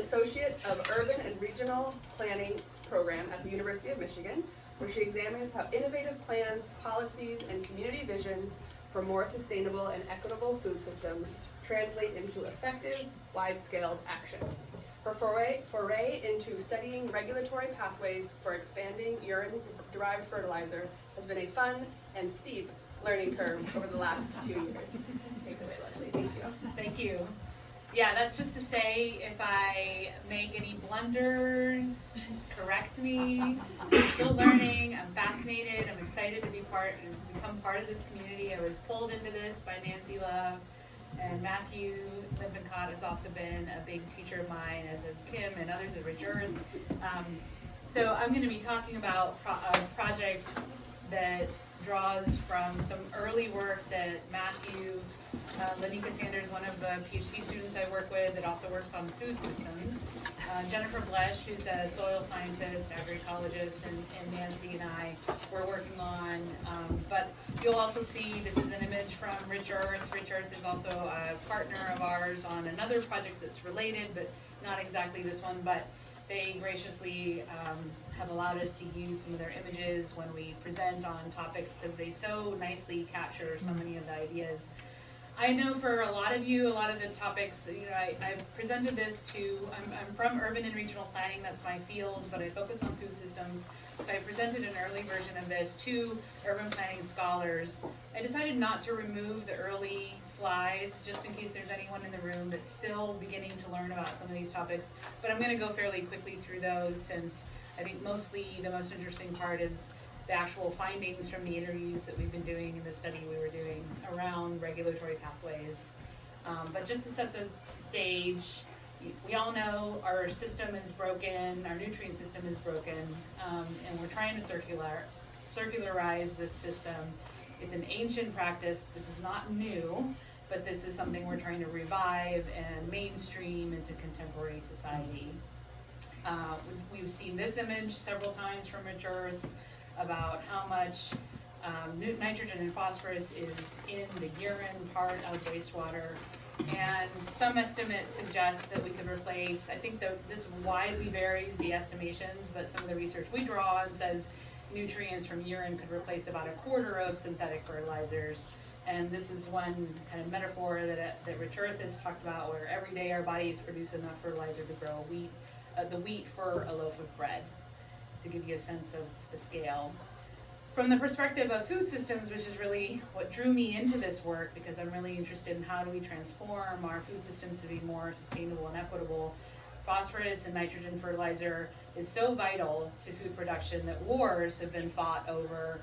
Associate of Urban and Regional Planning program at the University of Michigan, where she examines how innovative plans, policies, and community visions for more sustainable and equitable food systems translate into effective, wide-scale action. Her foray into studying regulatory pathways for expanding urine-derived fertilizer has been a fun and steep learning curve over the last 2 years. Take it away, Leslie. Thank you. Thank you. Yeah, that's just to say, if I make any blunders, correct me. I'm still learning. I'm fascinated. I'm excited to become part of this community. I was pulled into this by Nancy Love, and Matthew Lippincott has also been a big teacher of mine, as is Kim and others at Rich Earth. So I'm going to be talking about a project that draws from some early work that Matthew, Lanika Sanders, one of the PhD students I work with, that also works on food systems, Jennifer Blesch, who's a soil scientist, agroecologist, and Nancy and I were working on. But you'll also see this is an image from Rich Earth. Rich Earth is also a partner of ours on another project that's related, but not exactly this one, but they graciously have allowed us to use some of their images when we present on topics because they so nicely capture so many of the ideas. I know for a lot of you, a lot of the topics, I've presented this to, I'm from urban and regional planning, that's my field, but I focus on food systems. So I presented an early version of this to urban planning scholars. I decided not to remove the early slides, just in case there's anyone in the room that's still beginning to learn about some of these topics. But I'm gonna go fairly quickly through those, since I think mostly the most interesting part is the actual findings from the interviews that we've been doing in the study we were doing around regulatory pathways. But just to set the stage, we all know our system is broken, our nutrient system is broken, and we're trying to circularize this system. It's an ancient practice. This is not new, but this is something we're trying to revive and mainstream into contemporary society. We've seen this image several times from Rich Earth about how much nitrogen and phosphorus is in the urine part of wastewater. And some estimates suggest that we could replace, I think this widely varies, the estimations, but some of the research we draw on says nutrients from urine could replace about 1/4 of synthetic fertilizers. And this is one kind of metaphor that Rich Earth has talked about, where every day our bodies produce enough fertilizer to grow the wheat for a loaf of bread, to give you a sense of the scale. From the perspective of food systems, which is really what drew me into this work, because I'm really interested in how do we transform our food systems to be more sustainable and equitable, phosphorus and nitrogen fertilizer is so vital to food production that wars have been fought over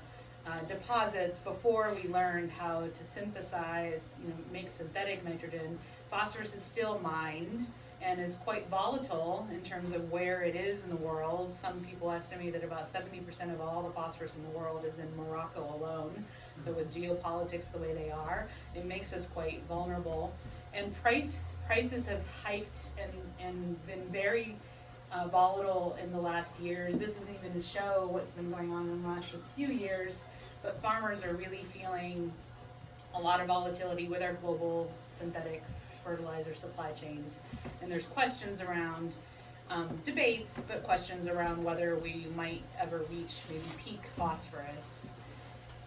deposits before we learned how to synthesize, make synthetic nitrogen. Phosphorus is still mined and is quite volatile in terms of where it is in the world. Some people estimate that about 70% of all the phosphorus in the world is in Morocco alone. So with geopolitics the way they are, it makes us quite vulnerable. And prices have hiked and been very volatile in the last years. This isn't even to show what's been going on in the last just few years, but farmers are really feeling a lot of volatility with our global synthetic fertilizer supply chains. And there's questions around debates, but questions around whether we might ever reach maybe peak phosphorus.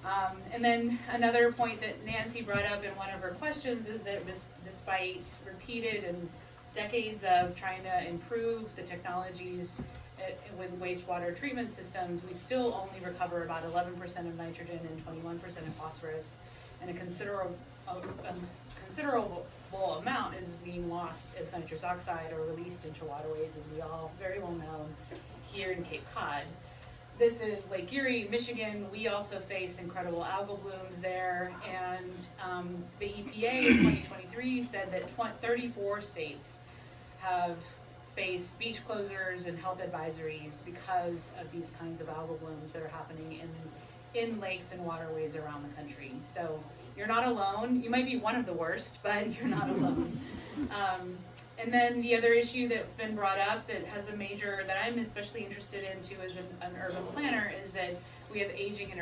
And then another point that Nancy brought up in one of her questions is that despite repeated and decades of trying to improve the technologies with wastewater treatment systems, we still only recover about 11% of nitrogen and 21% of phosphorus, and a considerable amount is being lost as nitrous oxide or released into waterways, as we all very well know here in Cape Cod. This is Lake Erie, Michigan. We also face incredible algal blooms there, and the EPA in 2023 said that 34 states have faced beach closures and health advisories because of these kinds of algal blooms that are happening in lakes and waterways around the country. So you're not alone. You might be one of the worst, but you're not alone. And then the other issue that's been brought up that I'm especially interested in too as an urban planner is that we have aging and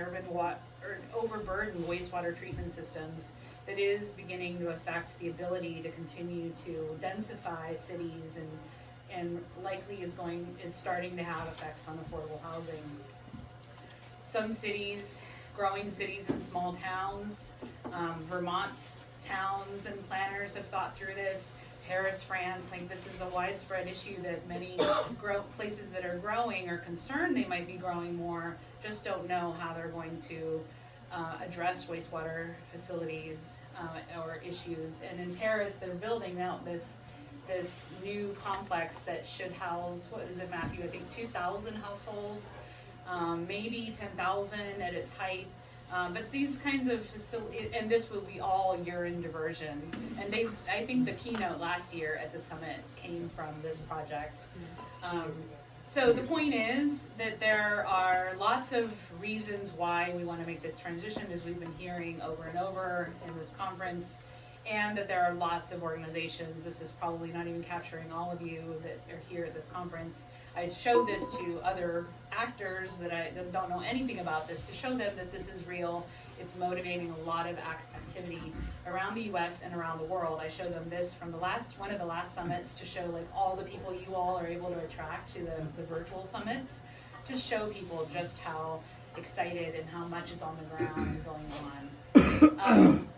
overburdened wastewater treatment systems that is beginning to affect the ability to continue to densify cities and likely is starting to have effects on affordable housing. Some cities, growing cities and small towns, Vermont towns and planners have thought through this. Paris, France, like this is a widespread issue that many places that are growing are concerned they might be growing more, just don't know how they're going to address wastewater facilities or issues. And in Paris, they're building out this new complex that should house, what is it, Matthew? I think 2,000 households, maybe 10,000 at its height. But these kinds of facilities, and this will be all urine diversion. And I think the keynote last year at the summit came from this project. So the point is that there are lots of reasons why we want to make this transition, as we've been hearing over and over in this conference, and that there are lots of organizations. This is probably not even capturing all of you that are here at this conference. I showed this to other actors that don't know anything about this, to show them that this is real. It's motivating a lot of activity around the US and around the world. I showed them this from one of the last summits to show like all the people you all are able to attract to the virtual summits, to show people just how excited and how much is on the ground and going on.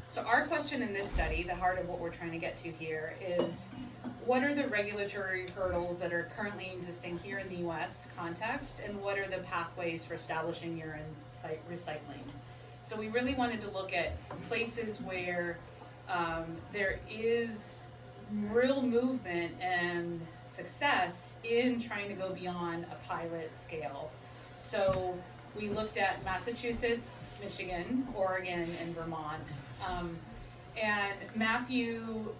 So our question in this study, the heart of what we're trying to get to here, is what are the regulatory hurdles that are currently existing here in the US context, and what are the pathways for establishing urine recycling? So we really wanted to look at places where there is real movement and success in trying to go beyond a pilot scale. So we looked at Massachusetts, Michigan, Oregon, and Vermont. And Matthew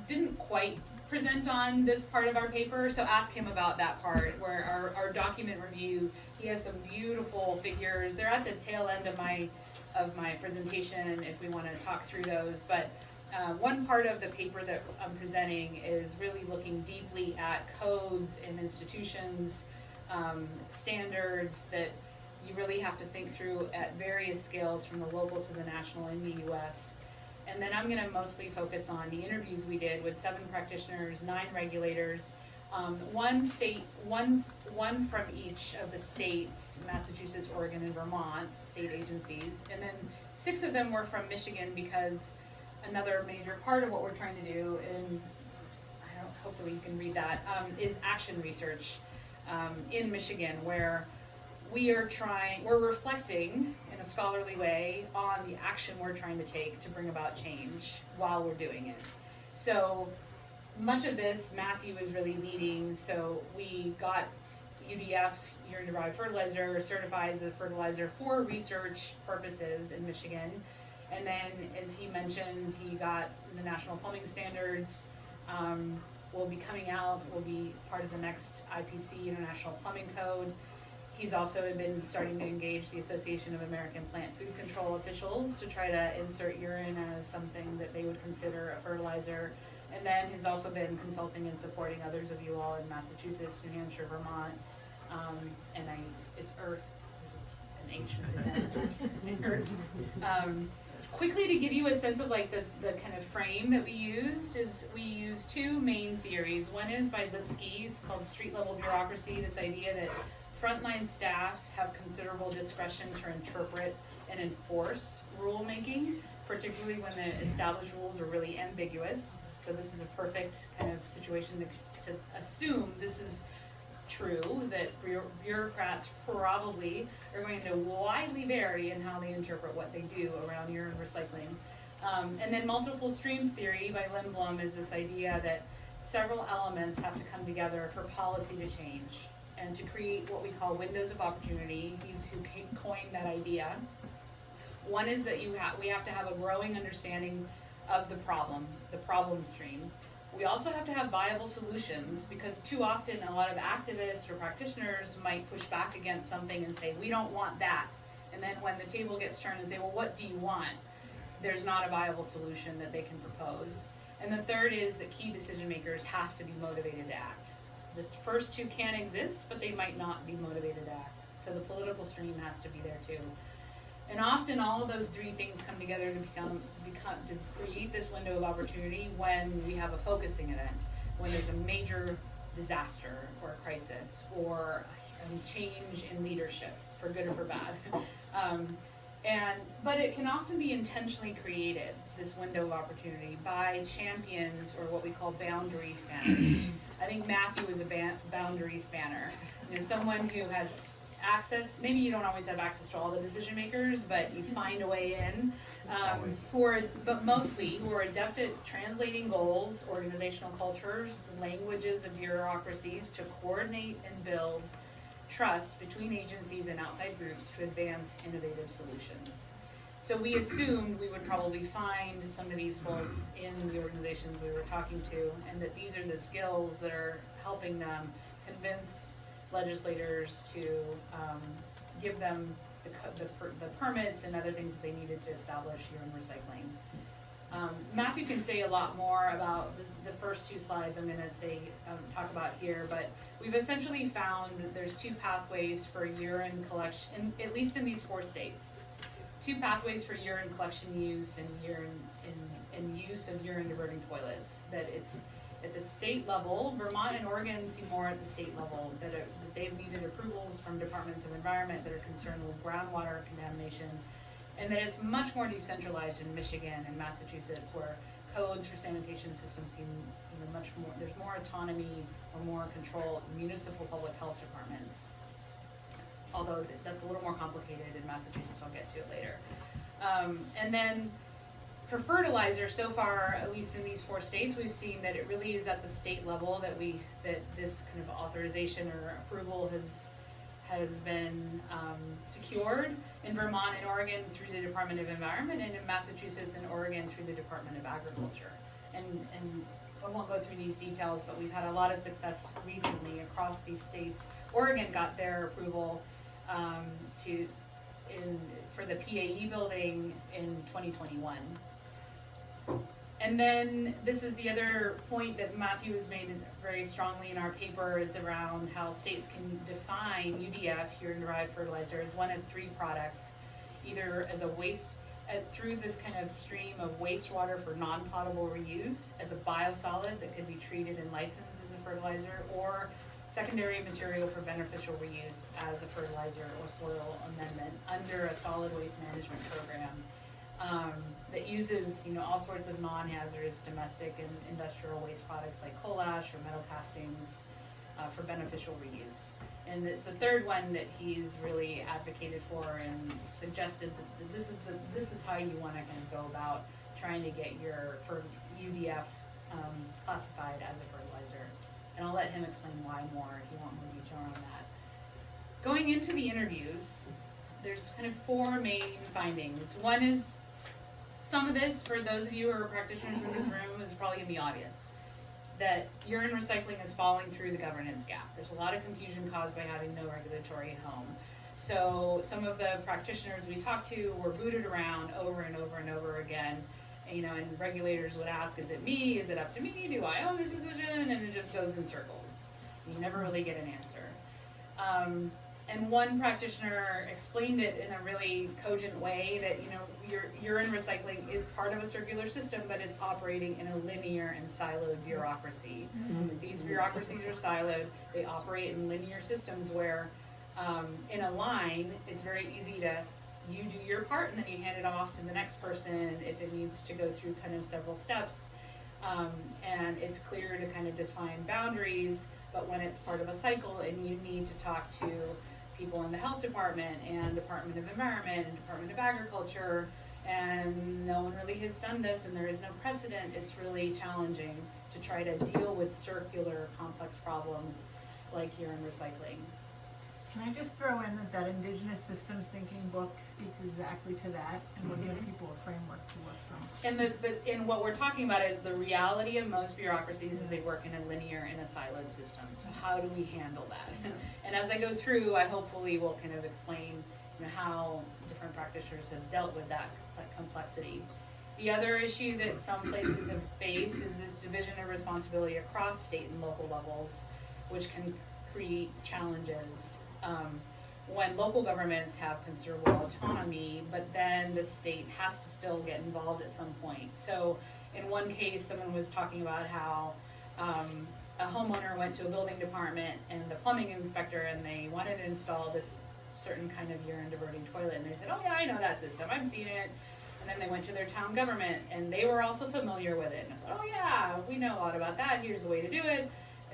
didn't quite present on this part of our paper, so ask him about that part, where our document review, he has some beautiful figures. They're at the tail end of my presentation if we want to talk through those. But one part of the paper that I'm presenting is really looking deeply at codes and institutions, standards that you really have to think through at various scales, from the local to the national in the US. And then I'm going to mostly focus on the interviews we did with 7 practitioners, 9 regulators, one from each of the states, Massachusetts, Oregon, and Vermont, state agencies, and then 6 of them were from Michigan, because another major part of what we're trying to do, and hopefully you can read that, is action research in Michigan, where we're reflecting in a scholarly way on the action we're trying to take to bring about change while we're doing it. So much of this Matthew is really leading. So we got UDF, urine-derived fertilizer, certified as a fertilizer for research purposes in Michigan. And then, as he mentioned, he got the national plumbing standards, will be coming out, will be part of the next IPC, International Plumbing Code. He's also been starting to engage the Association of American Plant Food Control officials to try to insert urine as something that they would consider a fertilizer. And then he's also been consulting and supporting others of you all in Massachusetts, New Hampshire, Vermont, it's Earth, there's an H in there, Earth. Quickly, to give you a sense of like the kind of frame that we used, is we used 2 main theories. One is by Lipsky, it's called street level bureaucracy, this idea that frontline staff have considerable discretion to interpret and enforce rulemaking, particularly when the established rules are really ambiguous. So this is a perfect kind of situation to assume this is true, that bureaucrats probably are going to widely vary in how they interpret what they do around urine recycling. And then multiple streams theory by Lindblom is this idea that several elements have to come together for policy to change and to create what we call windows of opportunity. He's who coined that idea. One is that we have to have a growing understanding of the problem stream. We also have to have viable solutions, because too often a lot of activists or practitioners might push back against something and say, we don't want that. And then when the table gets turned and say, well, what do you want? There's not a viable solution that they can propose. And the third is that key decision makers have to be motivated to act. The first 2 can exist, but they might not be motivated to act. So the political stream has to be there too. And often all of those 3 things come together to create this window of opportunity when we have a focusing event, when there's a major disaster or crisis or change in leadership, for good or for bad. But it can often be intentionally created, this window of opportunity, by champions or what we call boundary spanners. I think Matthew is a boundary spanner. Someone who has access, maybe you don't always have access to all the decision makers, but you find a way in, but mostly who are adept at translating goals, organizational cultures, languages of bureaucracies to coordinate and build trust between agencies and outside groups to advance innovative solutions. So we assumed we would probably find some of these folks in the organizations we were talking to, and that these are the skills that are helping them convince legislators to give them the permits and other things that they needed to establish urine recycling. Matthew can say a lot more about the first two slides I'm going to talk about here, but we've essentially found that there's two pathways for urine collection, at least in these 4 states. 2 pathways for urine collection use and use of urine diverting toilets. That it's at the state level. Vermont and Oregon seem more at the state level, that they've needed approvals from departments of environment that are concerned with groundwater contamination, and that it's much more decentralized in Michigan and Massachusetts, where codes for sanitation systems seem much more, there's more autonomy or more control in municipal public health departments. Although that's a little more complicated in Massachusetts, I'll get to it later. And then for fertilizer, so far, at least in these 4 states, we've seen that it really is at the state level that this kind of authorization or approval has been secured. In Vermont and Oregon through the Department of Environment, and in Massachusetts and Oregon through the Department of Agriculture. And I won't go through these details, but we've had a lot of success recently across these states. Oregon got their approval for the PAE building in 2021. And then this is the other point that Matthew has made very strongly in our paper, is around how states can define UDF, urine-derived fertilizer, as one of 3 products, either as a waste, through this kind of stream of wastewater for non-potable reuse, as a biosolid that could be treated and licensed as a fertilizer, or secondary material for beneficial reuse as a fertilizer or soil amendment under a solid waste management program. That uses all sorts of non-hazardous domestic and industrial waste products like coal ash or metal castings for beneficial reuse. And it's the third one that he's really advocated for and suggested that this is how you want to kind of go about trying to get your UDF classified as a fertilizer. And I'll let him explain why more. He won't more detail on that. Going into the interviews, there's kind of 4 main findings. One is, some of this, for those of you who are practitioners in this room, is probably going to be obvious, that urine recycling is falling through the governance gap. There's a lot of confusion caused by having no regulatory home. So some of the practitioners we talked to were booted around over and over and over again, and regulators would ask, is it me? Is it up to me? Do I own this decision? And it just goes in circles. You never really get an answer. And one practitioner explained it in a really cogent way that, your urine recycling is part of a circular system, but it's operating in a linear and siloed bureaucracy. Mm-hmm. These bureaucracies are siloed. They operate in linear systems where, in a line, it's very easy to, you do your part and then you hand it off to the next person if it needs to go through kind of several steps. And it's clear to kind of define boundaries, but when it's part of a cycle and you need to talk to people in the health department and Department of Environment and Department of Agriculture, and no one really has done this and there is no precedent, it's really challenging to try to deal with circular complex problems like urine recycling. Can I just throw in that Indigenous Systems Thinking book speaks exactly to that, and will give people a framework to work from. And what we're talking about is the reality of most bureaucracies is they work in a linear and a siloed system. So how do we handle that? And as I go through, I hopefully will kind of explain how different practitioners have dealt with that complexity. The other issue that some places have faced is this division of responsibility across state and local levels, which can create challenges. When local governments have considerable autonomy, but then the state has to still get involved at some point. So in one case, someone was talking about how a homeowner went to a building department and the plumbing inspector, and they wanted to install this certain kind of urine diverting toilet, and they said, oh yeah, I know that system, I've seen it. And then they went to their town government, and they were also familiar with it, and I said, oh yeah, we know a lot about that, here's the way to do it.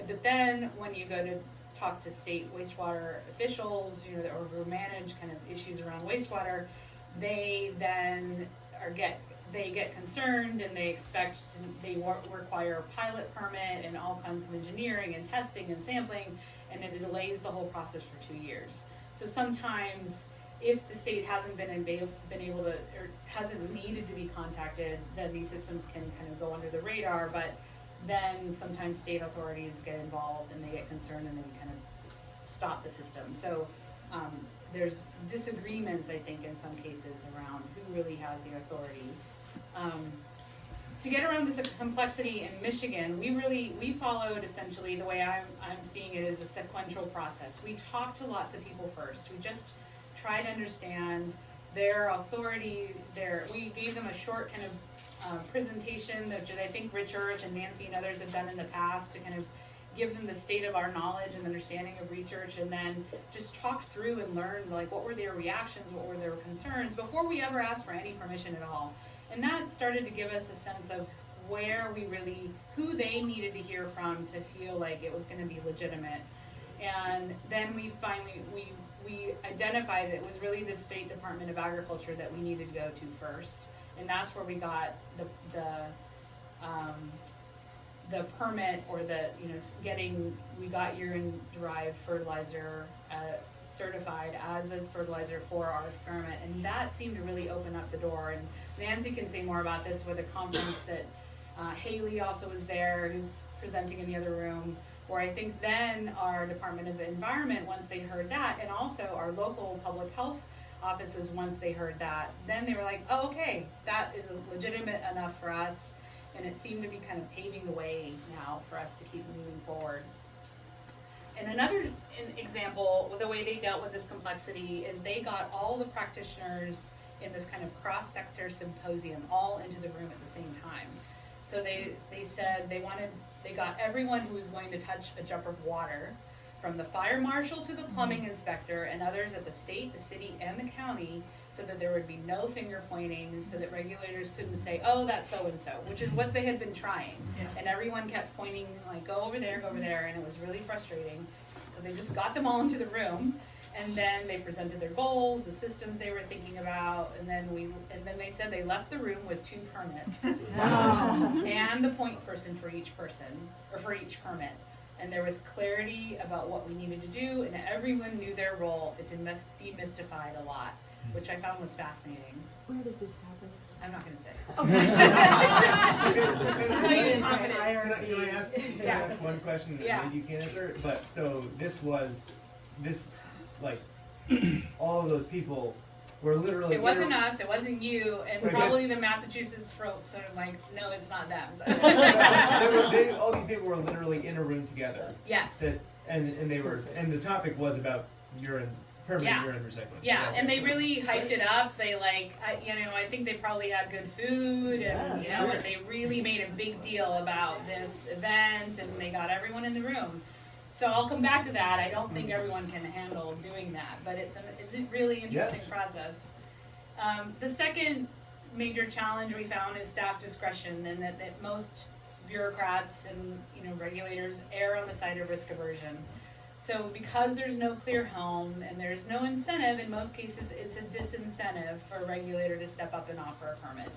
But then when you go to talk to state wastewater officials, you know, or who manage kind of issues around wastewater, they then they get concerned, and they require a pilot permit and all kinds of engineering and testing and sampling, and it delays the whole process for 2 years. So sometimes, if the state hasn't been able to, or hasn't needed to be contacted, then these systems can kind of go under the radar, but then sometimes state authorities get involved and they get concerned and then kind of stop the system. So there's disagreements, I think, in some cases around who really has the authority. To get around this complexity in Michigan, we followed essentially, the way I'm seeing it, is a sequential process. We talked to lots of people first. We just tried to understand their authority. We gave them a short kind of presentation that I think Rich Urich and Nancy and others have done in the past to kind of give them the state of our knowledge and understanding of research, and then just talked through and learned like what were their reactions, what were their concerns before we ever asked for any permission at all. And that started to give us a sense of who they needed to hear from to feel like it was going to be legitimate. And then we finally, we identified that it was really the State Department of Agriculture that we needed to go to first. And that's where we got the permit, or we got urine-derived fertilizer certified as a fertilizer for our experiment, and that seemed to really open up the door. And Nancy can say more about this with a conference that Haley also was there, who's presenting in the other room, where I think then our Department of Environment, once they heard that, and also our local public health offices, once they heard that, then they were like, oh, okay, that is legitimate enough for us. And it seemed to be kind of paving the way now for us to keep moving forward. And another example, the way they dealt with this complexity is they got all the practitioners in this kind of cross-sector symposium all into the room at the same time. So they said they got everyone who was going to touch a jump of water, from the fire marshal to the plumbing inspector and others at the state, the city, and the county, so that there would be no finger pointing, so that regulators couldn't say, oh, that's so-and-so, which is what they had been trying. Yeah. And everyone kept pointing, like, go over there, and it was really frustrating. So they just got them all into the room, and then they presented their goals, the systems they were thinking about, and then they said they left the room with 2 permits. And the point person for each permit. And there was clarity about what we needed to do, and everyone knew their role. It demystified a lot, which I found was fascinating. Where did this happen? I'm not going to say. Can I ask one question that maybe you can answer? But so this all of those people were literally. It wasn't us. It wasn't you, and probably the Massachusetts folks sort of like, no, it's not them. All these people were literally in a room together. Yes. And the topic was about urine recycling. Yeah, and they really hyped it up. They I think they probably had good food, and and they really made a big deal about this event, and they got everyone in the room. So I'll come back to that. I don't think everyone can handle doing that, but it's a really interesting process. The second major challenge we found is staff discretion, and that most bureaucrats and regulators err on the side of risk aversion. So because there's no clear home and there's no incentive, in most cases it's a disincentive for a regulator to step up and offer a permit.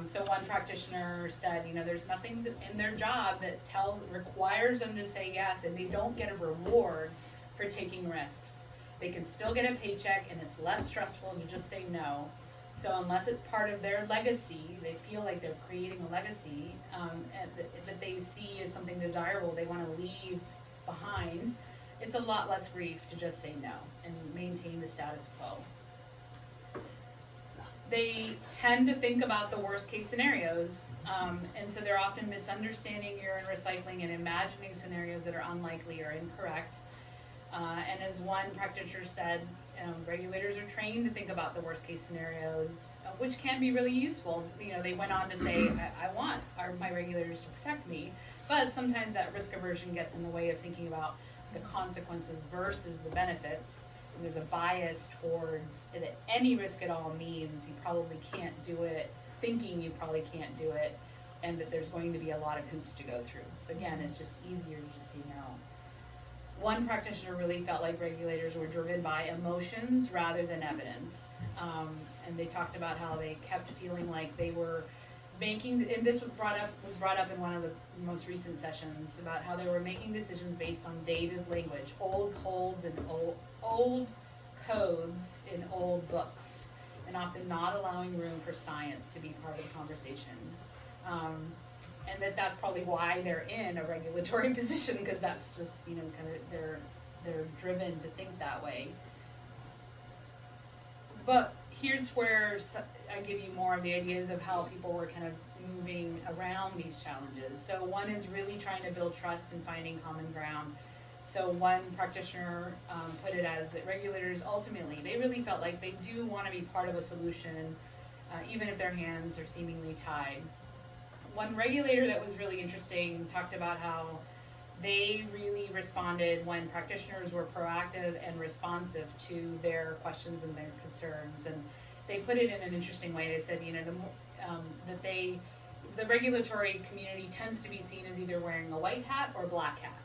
So one practitioner said, there's nothing in their job that requires them to say yes, and they don't get a reward for taking risks. They can still get a paycheck, and it's less stressful to just say no. So unless it's part of their legacy, they feel like they're creating a legacy that they see as something desirable they want to leave behind, it's a lot less grief to just say no and maintain the status quo. They tend to think about the worst case scenarios, and so they're often misunderstanding urine recycling and imagining scenarios that are unlikely or incorrect. And as one practitioner said, regulators are trained to think about the worst case scenarios, which can be really useful. They went on to say, I want my regulators to protect me, but sometimes that risk aversion gets in the way of thinking about the consequences versus the benefits. And there's a bias towards that any risk at all means you probably can't do it, thinking you probably can't do it, and that there's going to be a lot of hoops to go through. So again, it's just easier to just say no. One practitioner really felt like regulators were driven by emotions rather than evidence. And they talked about how they kept feeling like they were making, and this was brought up in one of the most recent sessions, about how they were making decisions based on dated language, old codes and old codes in old books, and often not allowing room for science to be part of the conversation. And that's probably why they're in a regulatory position, because that's just, kind of, they're driven to think that way. But here's where I give you more of the ideas of how people were kind of moving around these challenges. So one is really trying to build trust and finding common ground. So one practitioner put it as that regulators ultimately, they really felt like they do want to be part of a solution, even if their hands are seemingly tied. One regulator that was really interesting talked about how they really responded when practitioners were proactive and responsive to their questions and their concerns. And they put it in an interesting way. They said, that the regulatory community tends to be seen as either wearing a white hat or black hat.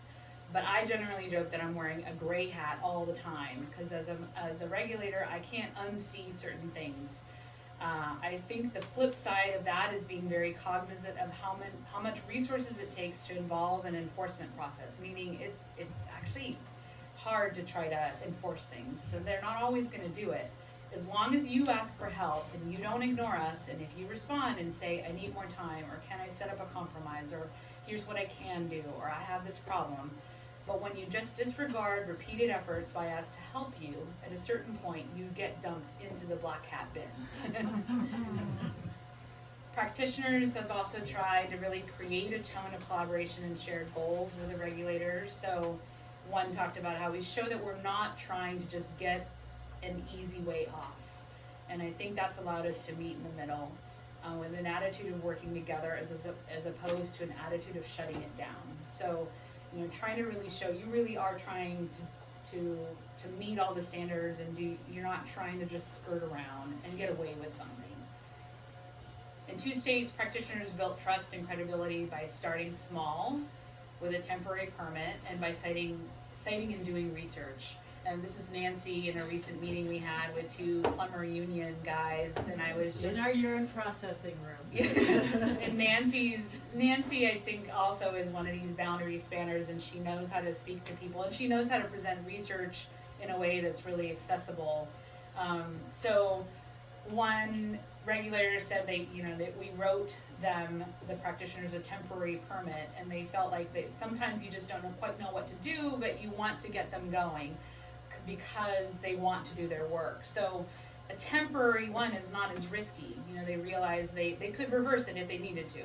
But I generally joke that I'm wearing a gray hat all the time, because as a regulator, I can't unsee certain things. I think the flip side of that is being very cognizant of how much resources it takes to involve an enforcement process, meaning it's actually hard to try to enforce things. So they're not always going to do it. As long as you ask for help and you don't ignore us, and if you respond and say, I need more time, or can I set up a compromise, or here's what I can do, or I have this problem. But when you just disregard repeated efforts by us to help you, at a certain point, you get dumped into the black hat bin. Practitioners have also tried to really create a tone of collaboration and shared goals with the regulators. So one talked about how we show that we're not trying to just get an easy way off. And I think that's allowed us to meet in the middle with an attitude of working together as opposed to an attitude of shutting it down. So trying to really show you really are trying to meet all the standards, and you're not trying to just skirt around and get away with something. In 2 states, practitioners built trust and credibility by starting small with a temporary permit and by citing and doing research. And this is Nancy in a recent meeting we had with 2 plumber union guys, and I was just in our urine processing room. And Nancy, I think, also is one of these boundary spanners, and she knows how to speak to people, and she knows how to present research in a way that's really accessible. So one regulator said that we wrote them, the practitioners, a temporary permit, and they felt like sometimes you just don't quite know what to do, but you want to get them going because they want to do their work. So a temporary one is not as risky. They realize they could reverse it if they needed to.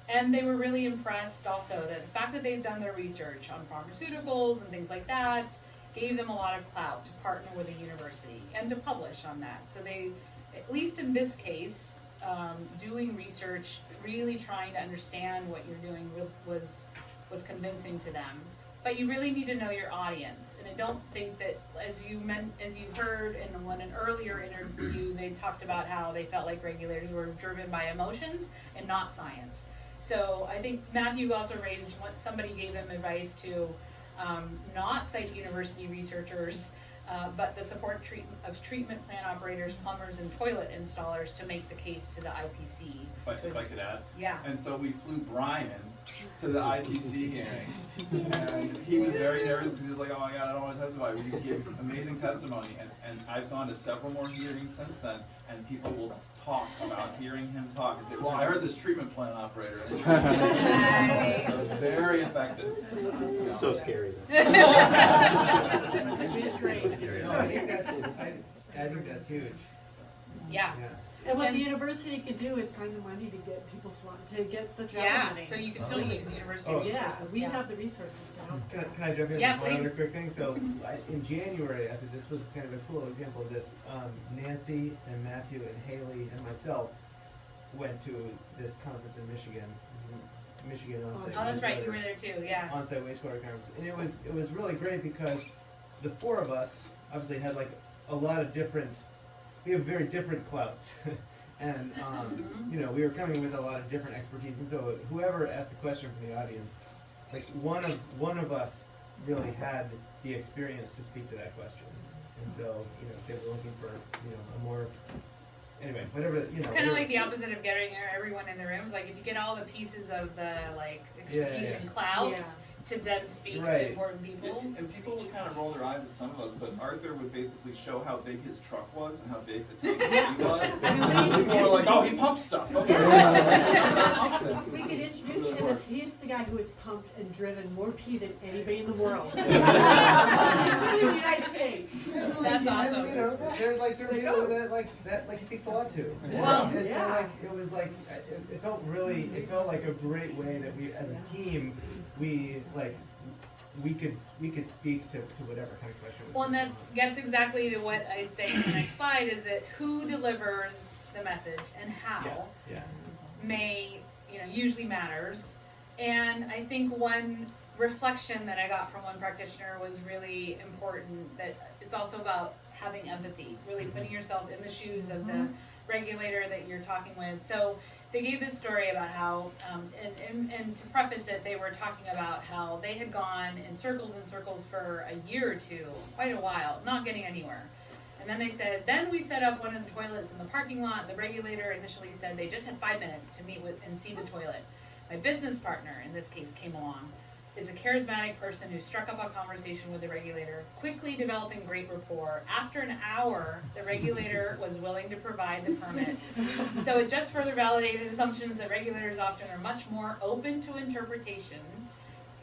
And they were really impressed also that the fact that they've done their research on pharmaceuticals and things like that gave them a lot of clout to partner with a university and to publish on that. So they, at least in this case, doing research, really trying to understand what you're doing was convincing to them. But you really need to know your audience, and I don't think that, as you heard in an earlier interview, they talked about how they felt like regulators were driven by emotions and not science. So I think Matthew also raised what somebody gave them advice to not cite university researchers, but the support of treatment plant operators, plumbers, and toilet installers to make the case to the IPC. If I could add. Yeah. And so we flew Brian to the IPC hearings, and he was very nervous because he was like, oh my God, I don't want to testify. We give amazing testimony, and I've gone to several more hearings since then, and people will talk about hearing him talk and say, well, I heard this treatment plant operator. Nice. So very effective. So scary. So I think that's huge. Yeah. And what the university could do is find the money to get people to get the travel money. So you can still use university Yeah, resources. we have the resources to help. Can I jump in Yeah, with one please. other quick thing? So in January, I think this was kind of a cool example of this. Nancy and Matthew and Haley and myself went to this conference in Michigan. It was in Michigan on-site. Oh, that's right, you were there too, yeah. On-site wastewater conference, and it was really great because the four of us obviously had like a lot of different. We have very different clouds. And you know, we were coming with a lot of different expertise, and so whoever asked the question from the audience, like one of us really had the experience to speak to that question, and so you know, if they were looking for a more anyway, whatever It's kind of like the opposite of getting everyone in the room. It's like if you get all the pieces of the like expertise and clout to then speak to important people. And people would kind of roll their eyes at some of us, but Arthur would basically show how big his truck was and how big the tank was. And people were like, oh, he pumps stuff. Okay. We could introduce him as he's the guy who has pumped and driven more pee than anybody in the world. In the United States. That's awesome. And, you know, there's like certain people that speaks a lot to. Well, and so like it was like it felt like a great way that we as a team we could speak to whatever kind of question was. Well, and that gets exactly to what I say in the next slide, is that who delivers the message and how may, usually matters. And I think one reflection that I got from one practitioner was really important, that it's also about having empathy, really putting yourself in the shoes of the regulator that you're talking with. So they gave this story about how, and to preface it, they were talking about how they had gone in circles and circles for a year or two, quite a while, not getting anywhere. And then they said, then we set up one of the toilets in the parking lot. The regulator initially said they just had 5 minutes to meet with and see the toilet. My business partner, in this case, came along, is a charismatic person who struck up a conversation with the regulator, quickly developing great rapport. After an hour, the regulator was willing to provide the permit. So it just further validated assumptions that regulators often are much more open to interpretation.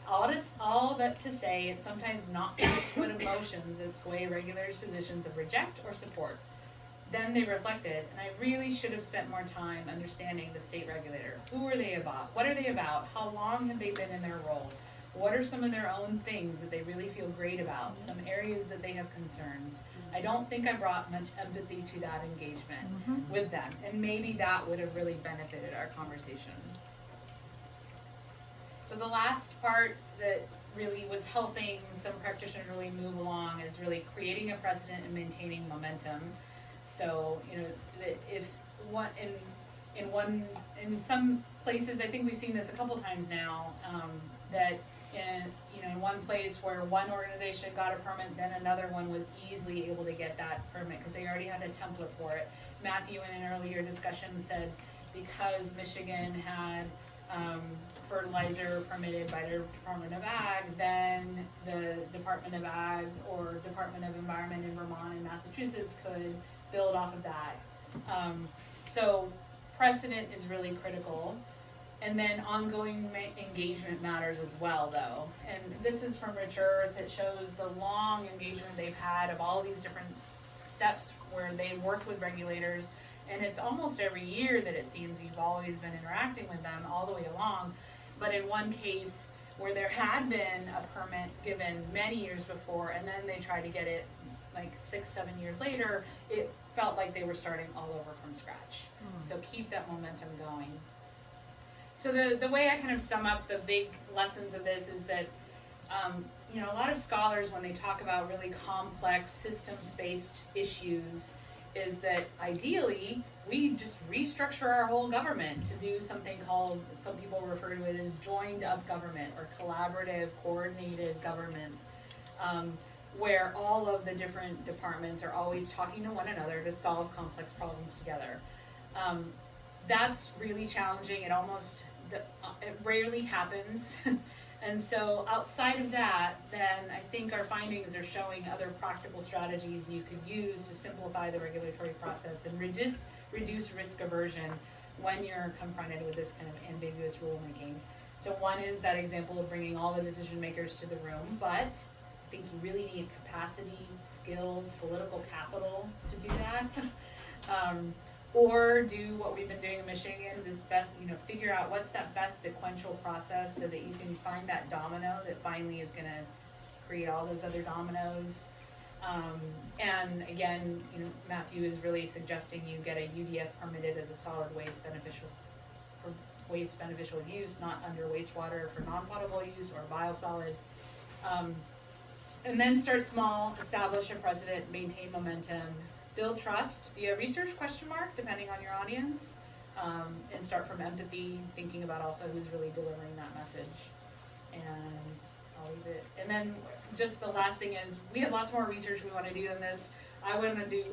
All that to say, it's sometimes not what emotions that sway regulators' positions of reject or support. Then they reflected, and I really should have spent more time understanding the state regulator. Who are they about? What are they about? How long have they been in their role? What are some of their own things that they really feel great about? Some areas that they have concerns. I don't think I brought much empathy to that engagement with them, and maybe that would have really benefited our conversation. So the last part that really was helping some practitioners really move along is really creating a precedent and maintaining momentum. So, that if one in some places, I think we've seen this a couple times now, that in one place where one organization got a permit, then another one was easily able to get that permit because they already had a template for it. Matthew, in an earlier discussion, said because Michigan had fertilizer permitted by their Department of Ag, then the Department of Ag or Department of Environment in Vermont and Massachusetts could build off of that. So precedent is really critical. And then ongoing engagement matters as well, though. And this is from Rich Earth. It shows the long engagement they've had of all these different steps where they worked with regulators. And it's almost every year that it seems you've always been interacting with them all the way along. But in one case where there had been a permit given many years before, and then they tried to get it like 6-7 years later, it felt like they were starting all over from scratch. So keep that momentum going. So the way I kind of sum up the big lessons of this is that, a lot of scholars, when they talk about really complex systems-based issues, is that ideally we just restructure our whole government to do something called, some people refer to it as joined up government or collaborative, coordinated government, where all of the different departments are always talking to one another to solve complex problems together. That's really challenging. It rarely happens. And so outside of that, then I think our findings are showing other practical strategies you could use to simplify the regulatory process and reduce risk aversion when you're confronted with this kind of ambiguous rulemaking. So one is that example of bringing all the decision makers to the room, but I think you really need capacity, skills, political capital to do that. or do what we've been doing in Michigan, this best, figure out what's that best sequential process so that you can find that domino that finally is gonna create all those other dominoes. And again, Matthew is really suggesting you get a UDF permitted as a solid waste beneficial use, not under wastewater for non-potable use or biosolid. And then start small, establish a precedent, maintain momentum, build trust via research ? Depending on your audience, and start from empathy, thinking about also who's really delivering that message. And I'll leave it. And then just the last thing is, we have lots more research we want to do than this. I want to do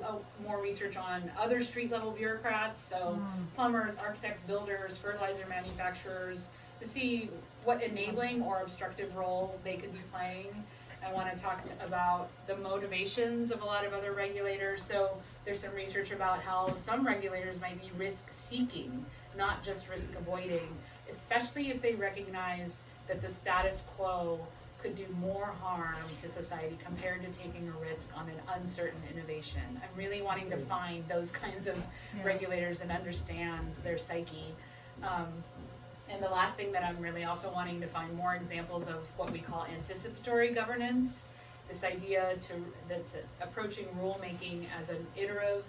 more research on other street level bureaucrats, so plumbers, architects, builders, fertilizer manufacturers, to see what enabling or obstructive role they could be playing. I want to talk about the motivations of a lot of other regulators. So there's some research about how some regulators might be risk seeking, not just risk avoiding, especially if they recognize that the status quo could do more harm to society compared to taking a risk on an uncertain innovation. I'm really wanting to find those kinds of regulators and understand their psyche. And the last thing that I'm really also wanting to find more examples of what we call anticipatory governance, this idea that's approaching rulemaking as an iterative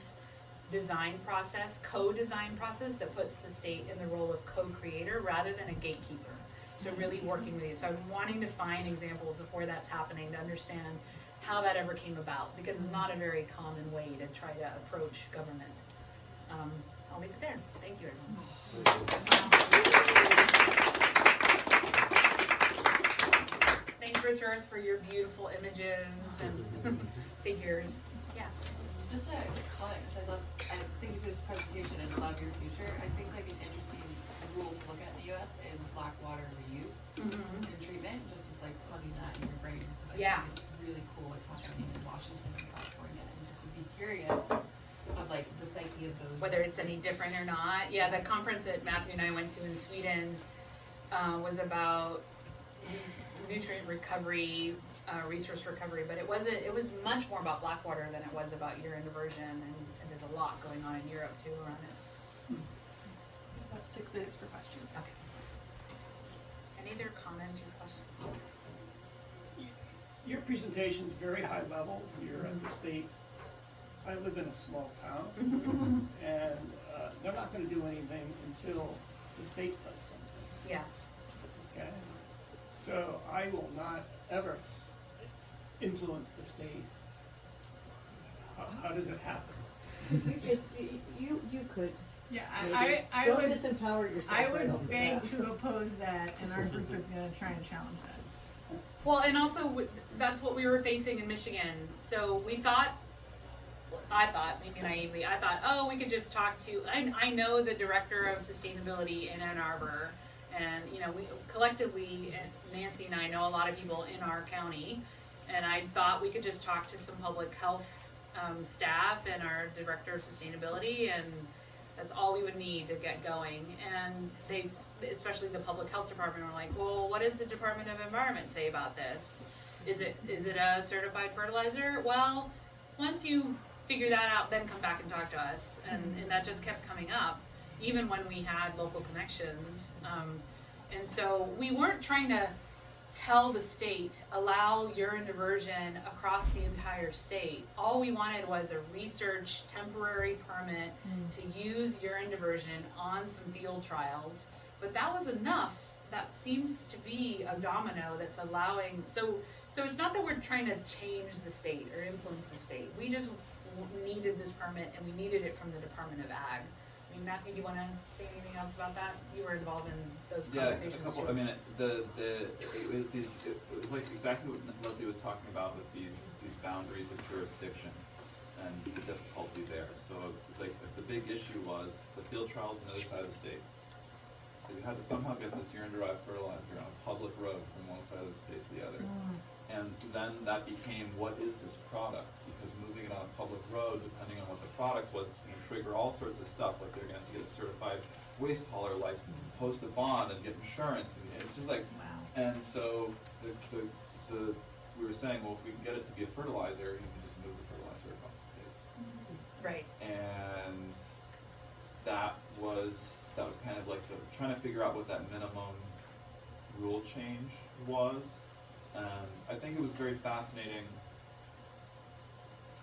design process, co-design process that puts the state in the role of co-creator rather than a gatekeeper. So really working with you. So I'm wanting to find examples of where that's happening to understand how that ever came about, because it's not a very common way to try to approach government. I'll leave it there. Thank you, everyone. Thanks, Richard, for your beautiful images and figures. Yeah. Just a quick comment, because I think of this presentation and love your future. I think like an interesting rule to look at in the US is black water reuse and treatment, just as like plugging that in your brain. I think it's really cool what's happening in Washington and California, and just would be curious of like the psyche of those. Whether it's any different or not. Yeah, the conference that Matthew and I went to in Sweden was about nutrient recovery, resource recovery, but it was much more about black water than it was about urine diversion, and there's a lot going on in Europe too around it. About 6 minutes for questions. Okay. Any other comments or questions? Your presentation is very high level. You're at the state. I live in a small town, and they're not going to do anything until the state does something. Yeah. Okay? So I will not ever influence the state. How does it happen? You could. Yeah, maybe. I Don't would, disempower yourself. I right off would the beg bat. to oppose that, and our group is gonna try and challenge that. Well, and also that's what we were facing in Michigan. So I thought, maybe naively, oh, we could just talk to, I know the director of sustainability in Ann Arbor, and we collectively, Nancy and I know a lot of people in our county, and I thought we could just talk to some public health staff and our director of sustainability, and that's all we would need to get going. And they, especially the public health department, were like, well, what does the Department of Environment say about this? Is it a certified fertilizer? Well, once you figure that out, then come back and talk to us. And that just kept coming up, even when we had local connections. And so we weren't trying to tell the state, allow urine diversion across the entire state. All we wanted was a research temporary permit to use urine diversion on some field trials. But that was enough. That seems to be a domino that's allowing, so it's not that we're trying to change the state or influence the state. We just needed this permit, and we needed it from the Department of Ag. I mean, Matthew, do you want to say anything else about that? You were involved in those conversations. Yeah, a couple. Too. I mean, it was like exactly what Leslie was talking about with these boundaries of jurisdiction and the difficulty there. So, like, the big issue was the field trials on the other side of the state. So we had to somehow get this urine-derived fertilizer on a public road from one side of the state to the other. And then that became, what is this product? Because moving it on a public road, depending on what the product was, can trigger all sorts of stuff, like they're going to have to get a certified waste hauler license and post a bond and get insurance. And it's just like, and so we were saying, well, if we can get it to be a fertilizer, you can just move the fertilizer across the state. Right. And that was kind of like trying to figure out what that minimum rule change was. I think it was very fascinating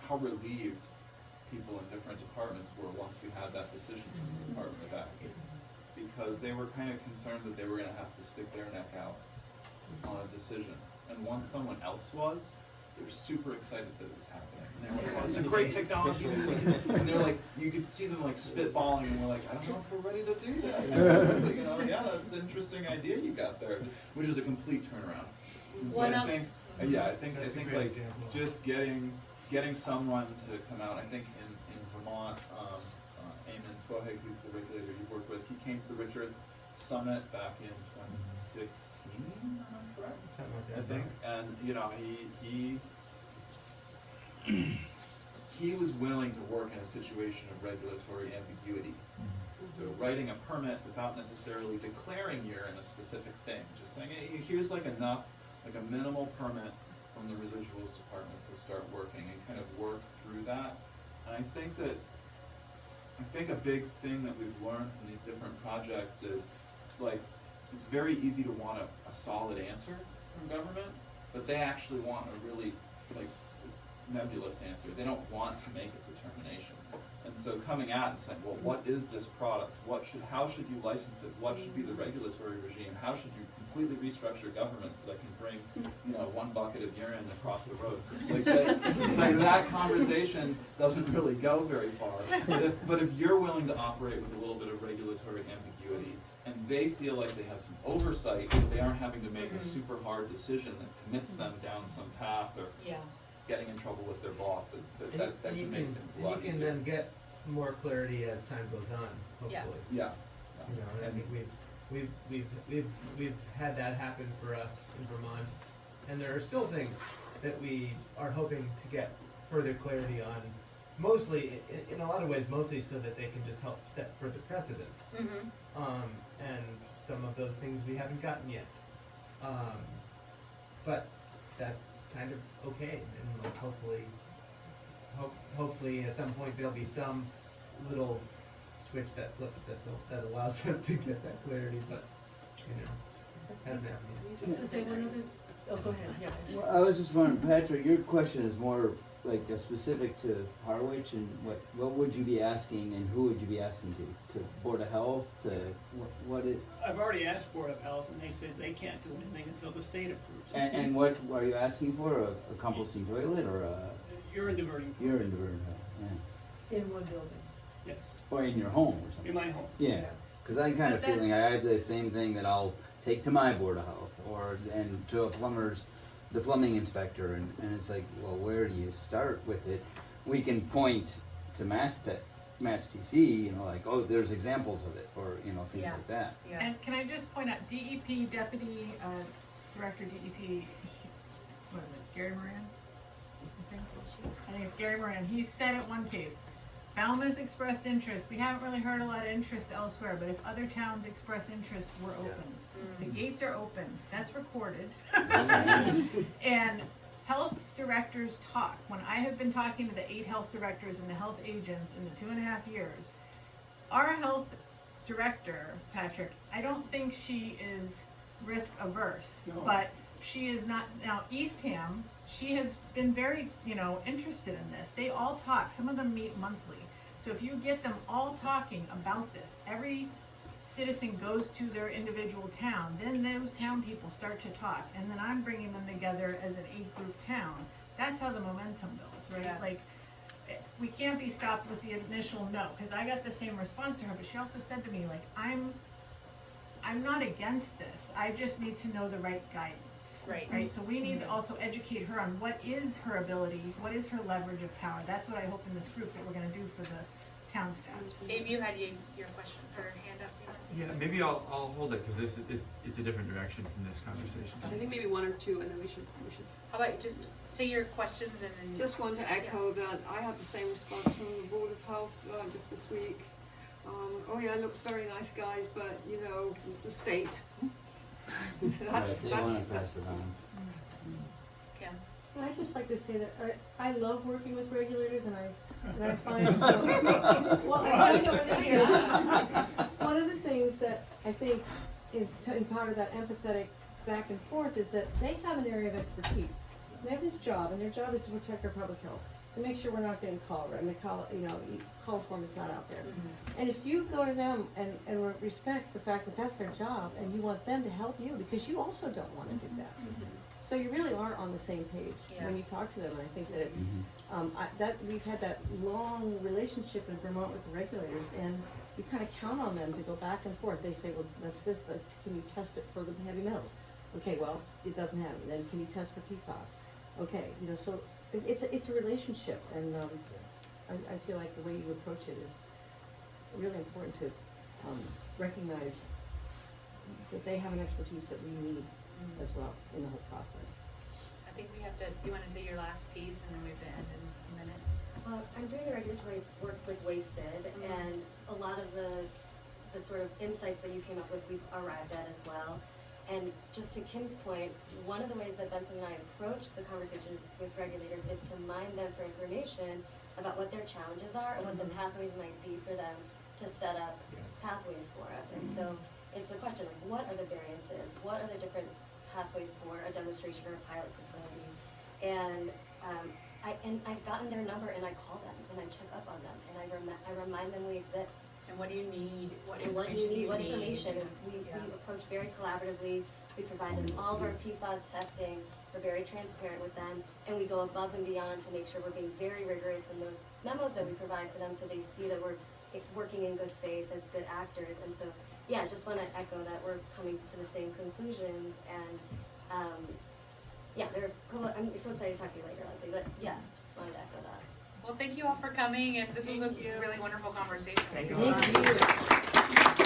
how relieved people in different departments were once we had that decision from the Department of Ag, because they were kind of concerned that they were going to have to stick their neck out on a decision. And once someone else was, they were super excited that it was happening. And they were like, oh, it's a great technology. And they're like, you could see them like spitballing, and we're like, I don't know if we're ready to do that. You know, yeah, that's an interesting idea you got there, which is a complete turnaround. And so I think like example. just getting someone to come out. I think in Vermont, Eamon Twohig, who's the regulator you work with, he came to the Rich Earth Summit back in 2016, am I correct? Something like I that. think, and you know, he was willing to work in a situation of regulatory ambiguity. So writing a permit without necessarily declaring you're in a specific thing, just saying, hey, here's like enough, like a minimal permit from the residuals department to start working and kind of work through that. And I think a big thing that we've learned from these different projects is, like, it's very easy to want a solid answer from government, but they actually want a really, like, nebulous answer. They don't want to make a determination. And so coming out and saying, well, what is this product? How should you license it? What should be the regulatory regime? How should you completely restructure governments so that can bring, you know, 1 bucket of urine across the road? Like that conversation doesn't really go very far. But if you're willing to operate with a little bit of regulatory ambiguity, and they feel like they have some oversight, that they aren't having to make a super hard decision that commits them down some path or getting in trouble with their boss, that can make things a lot You can easier. then get more clarity as time goes on, hopefully. Yeah. You know, and I think we've had that happen for us in Vermont, and there are still things that we are hoping to get further clarity on. Mostly, in a lot of ways, mostly so that they can just help set further precedents. And some of those things we haven't gotten yet. But that's kind of okay, and like hopefully at some point there'll be some little switch that flips that allows us to get that clarity, but you know, hasn't happened yet. Say one other, oh, go ahead, yeah. Well, I was just wondering, Patrick, your question is more like specific to Harwich, and what would you be asking, and who would you be asking to Board of Health, to what it? I've already asked Board of Health, and they said they can't do anything until the state approves it. And what are you asking for? A composting toilet or a Urine diverting. urine diversion? Yeah. In one building. Yes, Or in your home or something? in my home. Yeah, because I'm kind of But that's- feeling I have the same thing that I'll take to my Board of Health and to the plumbing inspector, and it's like, well, where do you start with it? We can point to Mass TC, you know, like, oh, there's examples of it, or, you know, things like that. And can I just point out, DEP, Deputy Director DEP, was it Gary Moran? I think it's Gary Moran. He said at one tape, Falmouth expressed interest. We haven't really heard a lot of interest elsewhere, but if other towns express interest, we're open. The gates are open. That's recorded. And health directors talk. When I have been talking to the 8 health directors and the health agents in the 2.5 years, our health director, Patrick, I don't think she is risk averse, No. but she is not. Now, Eastham, she has been very, interested in this. They all talk. Some of them meet monthly. So if you get them all talking about this, every citizen goes to their individual town, then those town people start to talk, and then I'm bringing them together as an 8-group town. That's how the momentum goes, right? Yeah. Like, we can't be stopped with the initial no, because I got the same response to her, but she also said to me, like, I'm not against this, I just need to know the right guidance. Right, so we need to also educate her on what is her ability, what is her leverage of power. That's what I hope in this group that we're gonna do for the town staff. Abe, you had your question, or hand up, you want to say? Yeah, maybe I'll hold it, because it's a different direction from this conversation. I think maybe 1 or 2, and then we should. How about you just say your questions and then. Just want to echo that I had the same response from the Board of Health just this week. Oh yeah, looks very nice, guys, but the state. Right, they want to pass it on. Kim? I'd just like to say that I love working with regulators, and I find, well, I find over the years, one of the things that I think is part of that empathetic back and forth is that they have an area of expertise. They have this job, and their job is to protect our public health, to make sure we're not getting cholera, and the call form is not out there. And if you go to them and respect the fact that that's their job, and you want them to help you, because you also don't want to do that. So you really are on the same page when you talk to them, and I think that it's, we've had that long relationship in Vermont with the regulators, and we kind of count on them to go back and forth. They say, well, that's this, can you test it for the heavy metals? Okay, well, it doesn't have it. Then can you test for PFAS? Okay, so it's a relationship, and I feel like the way you approach it is really important to recognize that they have an expertise that we need as well in the whole process. I think we have to, you wanna say your last piece and then we have to end in a minute? Well, I'm doing the regulatory work with Wasted, and a lot of the sort of insights that you came up with, we've arrived at as well. And just to Kim's point, one of the ways that Benson and I approach the conversation with regulators is to mine them for information about what their challenges are and what the pathways might be for them to set up pathways for us. And so it's a question of what are the variances, what are the different pathways for a demonstration or a pilot facility, and I've gotten their number and I call them and I check up on them and I remind them we exist. And what do you need? What And what do you need? What information? We approach very collaboratively. We provide them all of our PFAS testing. We're very transparent with them, and we go above and beyond to make sure we're being very rigorous in the memos that we provide for them, so they see that we're working in good faith as good actors. And so, yeah, just want to echo that we're coming to the same conclusions. And I'm so excited to talk to you later, Leslie. But yeah, just wanted to echo that. Well, thank you all for coming, and this was a really wonderful conversation. Thank you.